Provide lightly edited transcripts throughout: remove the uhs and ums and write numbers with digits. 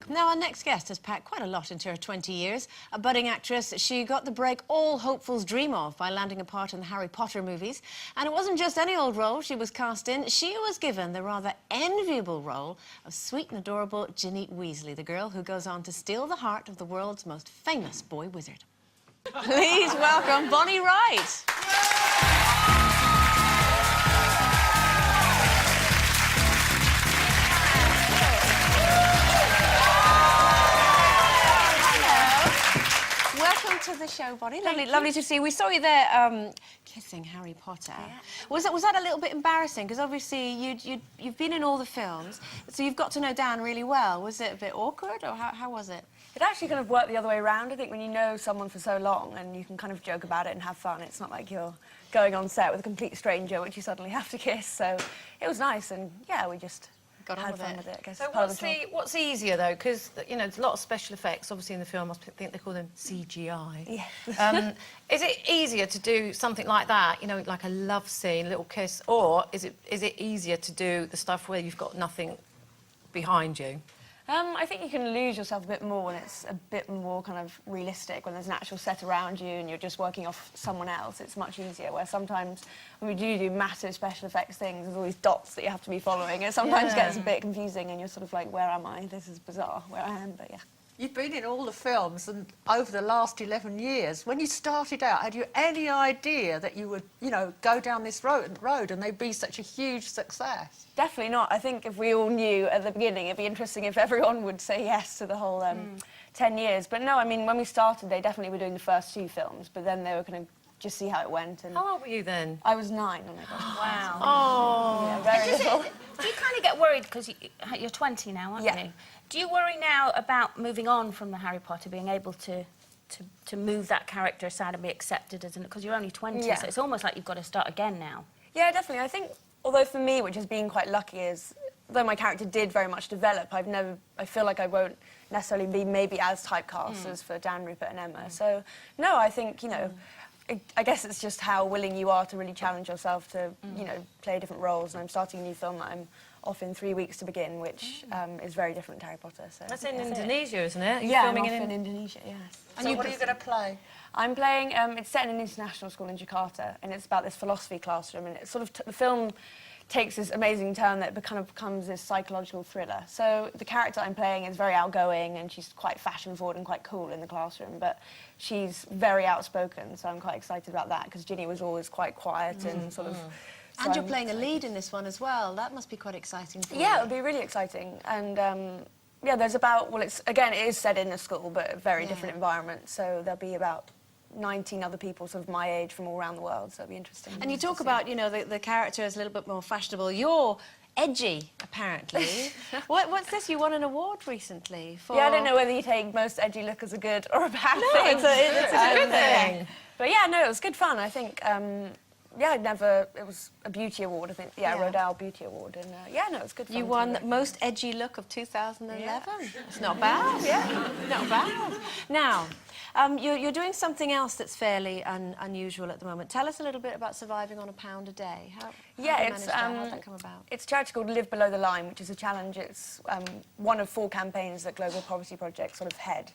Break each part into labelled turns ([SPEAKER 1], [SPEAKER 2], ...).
[SPEAKER 1] Now, our next guest has packed quite a lot into her 20 years. A budding actress, she got the break all hopefuls dream of by landing a part in the Harry Potter movies. And it wasn't just any old role she was cast in. She was given the rather enviable role of sweet and adorable Ginny Weasley, the girl who goes on to steal the heart of the world's most famous boy wizard. Please welcome Bonnie Wright. Welcome to the show, Bonnie. Lovely to see you. We saw you there kissing Harry Potter. Yeah. Was that a little bit embarrassing? Because obviously you've been in all the films, so you've got to know Dan really well. Was it a bit awkward, or how was it?
[SPEAKER 2] It actually kind of worked the other way around. I think when you know someone for so long and you can kind of joke about it and have fun, it's not like you're going on set with a complete stranger which you suddenly have to kiss. So it was nice, and yeah, we just had fun with it. I guess.
[SPEAKER 3] So what's easier though? Because you know, there's a lot of special effects. Obviously in the film, I think they call them CGI.
[SPEAKER 2] Yeah.
[SPEAKER 3] Is it easier to do something like that? You know, like a love scene, a little kiss, or is it easier to do the stuff where you've got nothing behind you?
[SPEAKER 2] I think you can lose yourself a bit more when it's a bit more kind of realistic, when there's an actual set around you and you're just working off someone else. It's much easier, where sometimes when we do massive special effects things, there's all these dots that you have to be following. It sometimes gets a bit confusing and you're sort of like, where am I? This is bizarre, where I am, but yeah.
[SPEAKER 4] You've been in all the films, and over the last 11 years, when you started out, had you any idea that you would, you know, go down this road and they'd be such a huge success?
[SPEAKER 2] Definitely not. I think if we all knew at the beginning, it'd be interesting if everyone would say yes to the whole 10 years. But no, I mean, when we started, they definitely were doing the first 2 films, but then they were going to just see how it went. And
[SPEAKER 3] how old were you then?
[SPEAKER 2] I was 9 when I got it.
[SPEAKER 5] Wow.
[SPEAKER 3] Oh.
[SPEAKER 2] Yeah, very little.
[SPEAKER 5] Do you kind of get worried, because you're 20 now, aren't you? Do you worry now about moving on from the Harry Potter, being able to move that character aside and be accepted as because you're only 20, so it's almost like you've got to start again now?
[SPEAKER 2] Yeah, definitely. I think, although for me, which has been quite lucky, is though my character did very much develop, I feel like I won't necessarily be maybe as typecast as for Dan, Rupert and Emma. So, no, I think, you know, I guess it's just how willing you are to really challenge yourself to, you know, play different roles. And I'm starting a new film that I'm off in 3 weeks to begin, which is very different to Harry Potter. So
[SPEAKER 3] that's in Indonesia, isn't it?
[SPEAKER 2] Yeah, I'm off in Indonesia, yes.
[SPEAKER 4] And so what are you going to play?
[SPEAKER 2] I'm playing, it's set in an international school in Jakarta, and it's about this philosophy classroom, and it's sort of, the film takes this amazing turn that kind of becomes this psychological thriller. So the character I'm playing is very outgoing, and she's quite fashion-forward and quite cool in the classroom, but she's very outspoken, so I'm quite excited about that, because Ginny was always quite quiet and sort of... So
[SPEAKER 1] And you're playing a lead in this one as well. That must be quite exciting for you.
[SPEAKER 2] Yeah, it would be really exciting. And, yeah, there's about... Well, it is set in a school, but a very different environment, so there'll be about 19 other people sort of my age from all around the world, so it'll be interesting.
[SPEAKER 1] And you talk about, you know, the character is a little bit more fashionable. You're edgy, apparently. What's this? You won an award recently for...
[SPEAKER 2] Yeah, I don't know whether you take most edgy look as a good or a bad thing.
[SPEAKER 1] No, it's a good thing.
[SPEAKER 2] But yeah, no, it was good fun. I think, yeah, it was a beauty award, I think. Yeah, Rodale Beauty Award. And yeah, no, it was good fun.
[SPEAKER 1] You won most edgy look of 2011. It's not bad. Yeah, not bad. Now, you're doing something else that's fairly unusual at the moment. Tell us a little bit about surviving on £1 a day. How'd that come about?
[SPEAKER 2] It's a charity called Live Below the Line, which is a challenge. It's one of 4 campaigns that Global Poverty Project sort of head.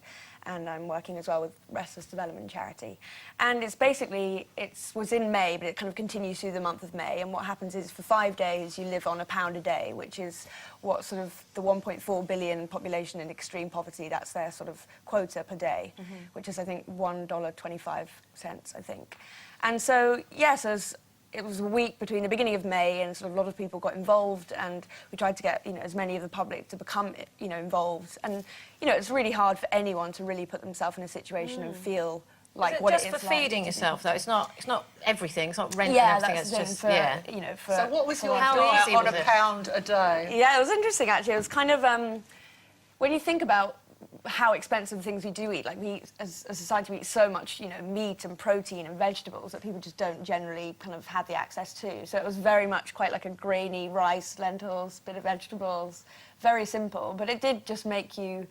[SPEAKER 2] And I'm working as well with Restless Development Charity. And it's basically, it was in May, but it kind of continues through the month of May. And what happens is, for 5 days, you live on £1 a day, which is what sort of the 1.4 billion population in extreme poverty, that's their sort of quota per day, which is, I think, $1.25, I think. And so, yeah, so it was a week between the beginning of May, and sort of a lot of people got involved, and we tried to get, you know, as many of the public to become, you know, involved. And, you know, it's really hard for anyone to really put themselves in a situation and feel like what it is like.
[SPEAKER 3] Just for feeding yourself, though? It's not everything. It's not rent and everything.
[SPEAKER 2] That's
[SPEAKER 3] it's just,
[SPEAKER 4] you know, so what was your diet on £1 a day?
[SPEAKER 2] Yeah, it was interesting, actually. It was kind of, when you think about how expensive the things we do eat, like we eat, as a society, we eat so much, you know, meat and protein and vegetables that people just don't generally kind of have the access to. So it was very much quite like a grainy rice, lentils, bit of vegetables, very simple. But it did just make you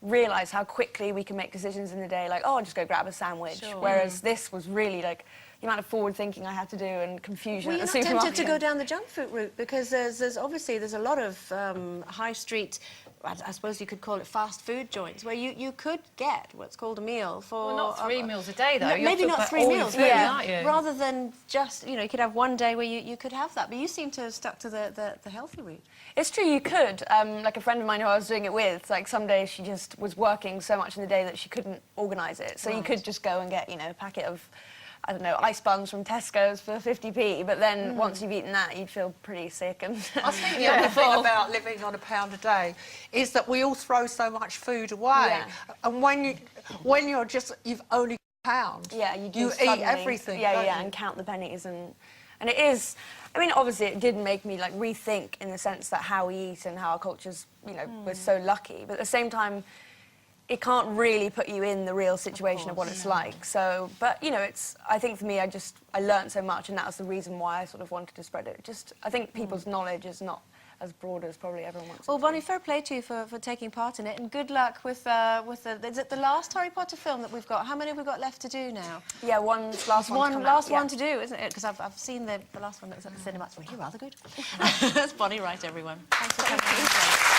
[SPEAKER 2] realise how quickly we can make decisions in the day, like, oh, I'll just go grab a sandwich. Sure. Whereas this was really like the amount of forward thinking I had to do and confusion
[SPEAKER 1] Were you
[SPEAKER 2] at
[SPEAKER 1] not
[SPEAKER 2] the supermarket.
[SPEAKER 1] tempted to go down the junk food route? Because there's obviously a lot of high street, I suppose you could call it fast food joints, where you could get what's called a meal for...
[SPEAKER 3] Well, not 3 meals a day, though.
[SPEAKER 1] No,
[SPEAKER 3] You're
[SPEAKER 1] maybe
[SPEAKER 3] talking
[SPEAKER 1] not
[SPEAKER 3] about
[SPEAKER 1] 3
[SPEAKER 3] all your
[SPEAKER 1] meals,
[SPEAKER 3] food,
[SPEAKER 1] but
[SPEAKER 3] aren't you?
[SPEAKER 1] rather than just, you know, you could have one day where you could have that. But you seem to have stuck to the healthy route.
[SPEAKER 2] It's true, you could. Like a friend of mine who I was doing it with, like some days she just was working so much in the day that she couldn't organise it. So you could just go and get, you know, a packet of, I don't know, ice buns from Tesco's for 50p. But then once you've eaten that, you'd feel pretty sick. And
[SPEAKER 4] I think the other thing about living on £1 a day is that we all throw so much food away.
[SPEAKER 2] Yeah.
[SPEAKER 4] And when you've only got £1,
[SPEAKER 2] yeah, you
[SPEAKER 4] eat
[SPEAKER 2] suddenly,
[SPEAKER 4] everything.
[SPEAKER 2] Yeah,
[SPEAKER 4] don't
[SPEAKER 2] yeah,
[SPEAKER 4] you?
[SPEAKER 2] and count the pennies and it is. I mean, obviously, it did make me like rethink in the sense that how we eat and how our culture's, you know, we're so lucky. But at the same time, it can't really put you in the real situation of what it's like. So, but you know, I think for me, I learned so much, and that was the reason why I sort of wanted to spread it. I think people's knowledge is not as broad as probably everyone wants.
[SPEAKER 1] Well, Bonnie, fair play to you for taking part in it, and good luck with is it the last Harry Potter film that we've got? How many have we got left to do now?
[SPEAKER 2] Yeah, last
[SPEAKER 1] one to do, isn't it? Because I've seen the last one that was at the cinema. It's really rather good. That's Bonnie Wright, everyone. Thanks for coming.